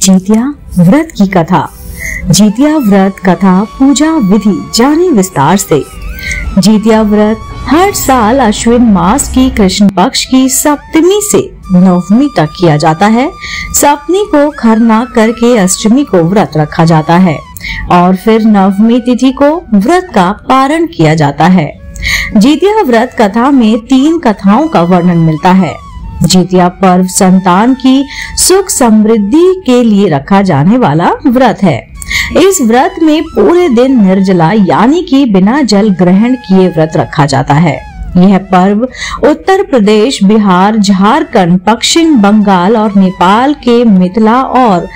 जितिया व्रत की कथा। जितिया व्रत कथा पूजा विधि जाने विस्तार से। जितिया व्रत हर साल अश्विन मास की कृष्ण पक्ष की सप्तमी से नवमी तक किया जाता है। सप्तमी को खरना करके अष्टमी को व्रत रखा जाता है और फिर नवमी तिथि को व्रत का पारण किया जाता है। जितिया व्रत कथा में 3 कथाओं का वर्णन मिलता है। जितिया पर्व संतान की सुख समृद्धि के लिए रखा जाने वाला व्रत है। इस व्रत में पूरे दिन निर्जला यानी कि बिना जल ग्रहण किए व्रत रखा जाता है। यह पर्व उत्तर प्रदेश, बिहार, झारखंड, पश्चिम बंगाल और नेपाल के मिथिला और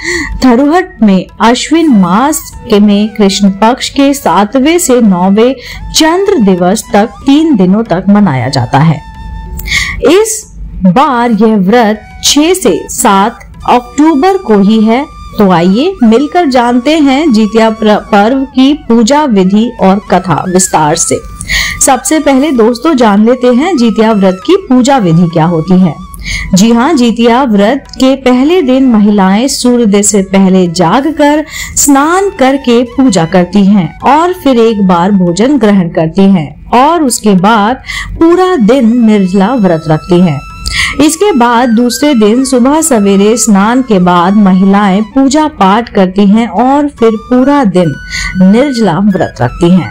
थरुहट में अश्विन मास में कृष्ण पक्ष के 7वें से 9वें चंद्र दिवस तक 3 दिनों तक मनाया जाता है। इस बार यह व्रत 6 से 7 अक्टूबर को ही है। तो आइए मिलकर जानते हैं जितिया पर्व की पूजा विधि और कथा विस्तार से। सबसे पहले दोस्तों जान लेते हैं जितिया व्रत की पूजा विधि क्या होती है। जी हाँ, जितिया व्रत के पहले दिन महिलाएं सूर्योदय से पहले जागकर स्नान करके पूजा करती हैं और फिर एक बार भोजन ग्रहण करती हैं और उसके बाद पूरा दिन निर्जला व्रत रखती हैं। इसके बाद दूसरे दिन सुबह सवेरे स्नान के बाद महिलाएं पूजा पाठ करती हैं और फिर पूरा दिन निर्जला व्रत रखती हैं।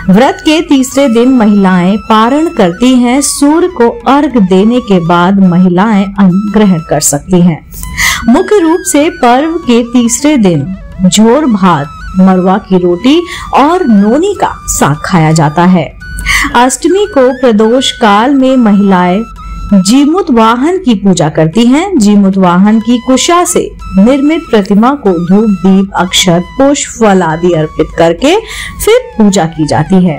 व्रत के तीसरे दिन महिलाएं पारण करती हैं। सूर्य को अर्घ देने के बाद महिलाएं अन्न ग्रहण कर सकती हैं। मुख्य रूप से पर्व के तीसरे दिन झोर भात, मरवा की रोटी और नोनी का साग खाया जाता है। अष्टमी को प्रदोष काल में महिलाएं जीमूत वाहन की पूजा करती हैं। जीमूत वाहन की कुशा से निर्मित प्रतिमा को धूप, दीप, अक्षत, पुष्प, फल आदि अर्पित करके फिर पूजा की जाती है।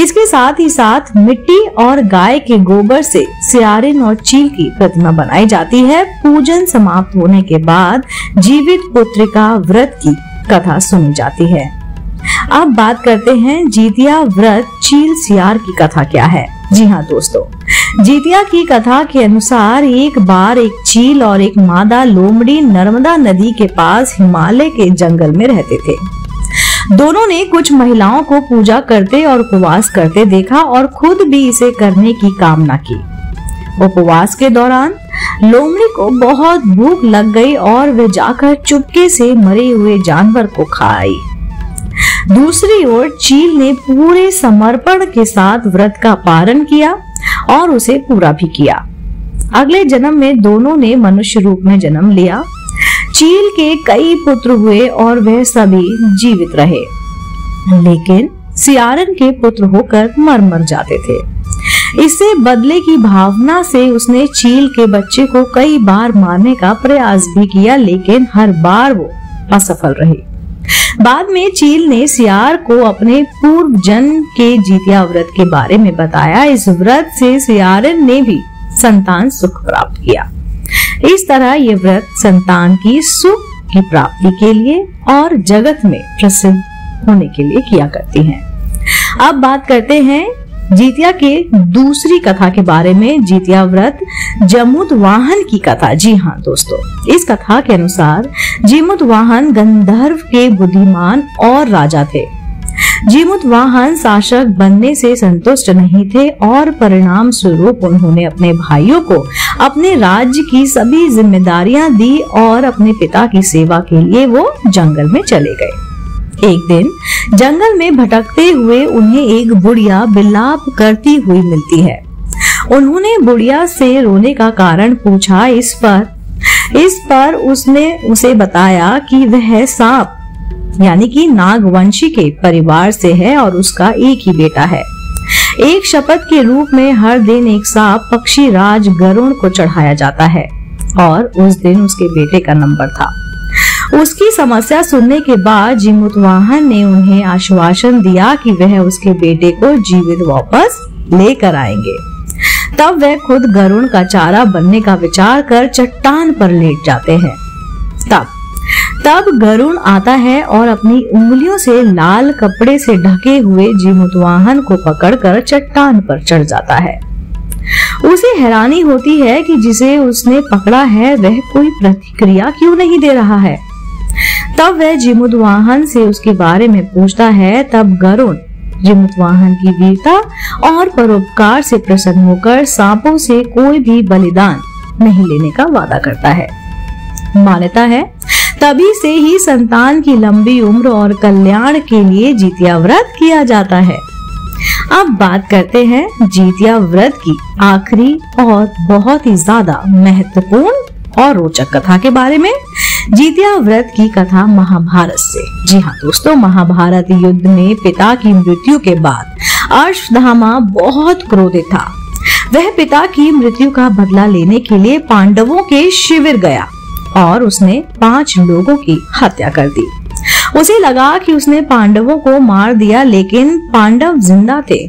इसके साथ ही साथ मिट्टी और गाय के गोबर से सियारिन और चील की प्रतिमा बनाई जाती है। पूजन समाप्त होने के बाद जीवित पुत्रिका व्रत की कथा सुनी जाती है। अब बात करते हैं जितिया व्रत चील सियार की कथा क्या है। जी हाँ दोस्तों, जितिया की कथा के अनुसार एक बार एक चील और एक मादा लोमड़ी नर्मदा नदी के पास हिमालय के जंगल में रहते थे। दोनों ने कुछ महिलाओं को पूजा करते और उपवास करते देखा और खुद भी इसे करने की कामना की। उपवास के दौरान लोमड़ी को बहुत भूख लग गई और वे जाकर चुपके से मरे हुए जानवर को खाई। दूसरी ओर चील ने पूरे समर्पण के साथ व्रत का पारण किया और उसे पूरा भी किया। अगले जन्म में दोनों ने मनुष्य रूप में जन्म लिया। चील के कई पुत्र हुए और वह सभी जीवित रहे, लेकिन सियारन के पुत्र होकर मर जाते थे। इससे बदले की भावना से उसने चील के बच्चे को कई बार मारने का प्रयास भी किया, लेकिन हर बार वो असफल रही। बाद में चील ने सियार को अपने पूर्व जन्म के जितिया व्रत के बारे में बताया। इस व्रत से सियारन ने भी संतान सुख प्राप्त किया। इस तरह ये व्रत संतान की सुख की प्राप्ति के लिए और जगत में प्रसिद्ध होने के लिए किया करती हैं। अब बात करते हैं जितिया के दूसरी कथा के बारे में। जितिया व्रत जीमूत वाहन की कथा। जी हाँ दोस्तों, इस कथा के अनुसार जीमूत वाहन गंधर्व के बुद्धिमान और राजा थे। जीमूत वाहन शासक बनने से संतुष्ट नहीं थे और परिणाम स्वरूप उन्होंने अपने भाइयों को अपने राज्य की सभी जिम्मेदारियां दी और अपने पिता की सेवा के लिए वो जंगल में चले गए। एक दिन जंगल में भटकते हुए उन्हें एक बुढ़िया विलाप करती हुई मिलती है। उन्होंने बुढ़िया से रोने का कारण पूछा। इस पर उसने उसे बताया कि वह सांप यानी कि नागवंशी के परिवार से है और उसका एक ही बेटा है। एक शपथ के रूप में हर दिन एक सांप पक्षी राज गरुड़ को चढ़ाया जाता है और उस दिन उसके बेटे का नंबर था। उसकी समस्या सुनने के बाद जीमूत वाहन ने उन्हें आश्वासन दिया कि वह उसके बेटे को जीवित वापस लेकर आएंगे। तब वह खुद गरुड़ का चारा बनने का विचार कर चट्टान पर लेट जाते हैं। तब गरुड़ आता है और अपनी उंगलियों से लाल कपड़े से ढके हुए जीमूत वाहन को पकड़कर चट्टान पर चढ़ जाता है। उसे हैरानी होती है कि जिसे उसने पकड़ा है वह कोई प्रतिक्रिया क्यों नहीं दे रहा है। तब वह जीमूतवाहन से उसके बारे में पूछता है। तब गरुड़ जीमूतवाहन की वीरता और परोपकार से प्रसन्न होकर सांपों से कोई भी बलिदान नहीं लेने का वादा करता है। मान्यता है तभी से ही संतान की लंबी उम्र और कल्याण के लिए जितिया व्रत किया जाता है। अब बात करते हैं जितिया व्रत की आखिरी और बहुत ही ज्यादा महत्वपूर्ण और रोचक कथा के बारे में। जितिया व्रत की कथा महाभारत से। जी हाँ दोस्तों, महाभारत युद्ध में पिता की मृत्यु के बाद अश्वत्थामा बहुत क्रोधित था। वह पिता की मृत्यु का बदला लेने के लिए पांडवों के शिविर गया और उसने 5 लोगों की हत्या कर दी। उसे लगा कि उसने पांडवों को मार दिया, लेकिन पांडव जिंदा थे।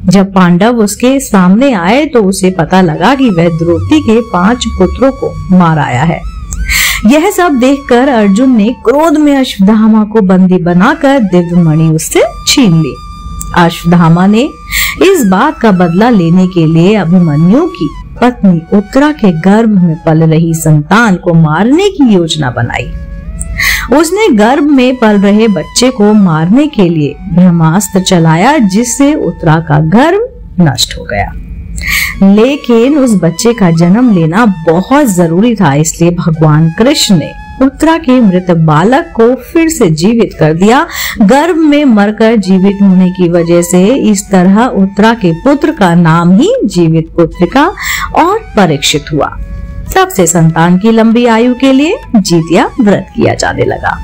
जब पांडव उसके सामने आए तो उसे पता लगा कि वह द्रौपदी के 5 पुत्रों को मार आया है। यह सब देखकर अर्जुन ने क्रोध में अश्वत्थामा को बंदी बनाकर दिव्य मणि उससे छीन ली। अश्वत्थामा ने इस बात का बदला लेने के लिए अभिमन्यु की पत्नी उत्तरा के गर्भ में पल रही संतान को मारने की योजना बनाई। उसने गर्भ में पल रहे बच्चे को मारने के लिए ब्रह्मास्त्र चलाया, जिससे उत्तरा का गर्भ नष्ट हो गया। लेकिन उस बच्चे का जन्म लेना बहुत जरूरी था, इसलिए भगवान कृष्ण ने उत्तरा के मृत बालक को फिर से जीवित कर दिया। गर्भ में मरकर जीवित होने की वजह से इस तरह उत्तरा के पुत्र का नाम ही जीवित पुत्रिका और परीक्षित हुआ। तब से संतान की लंबी आयु के लिए जितिया व्रत किया जाने लगा।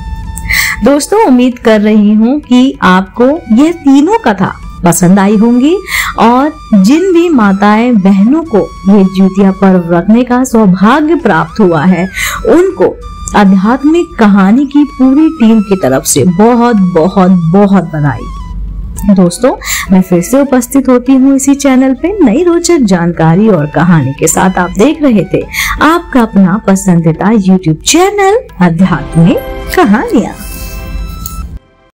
दोस्तों, उम्मीद कर रही हूँ कि आपको यह तीनों कथा पसंद आई होंगी और जिन भी माताएं बहनों को ये जितिया पर्व रखने का सौभाग्य प्राप्त हुआ है, उनको आध्यात्मिक कहानी की पूरी टीम की तरफ से बहुत बहुत बहुत बधाई। दोस्तों, मैं फिर से उपस्थित होती हूँ इसी चैनल पे नई रोचक जानकारी और कहानी के साथ। आप देख रहे थे आपका अपना पसंदीदा YouTube चैनल आध्यात्मिक कहानियाँ।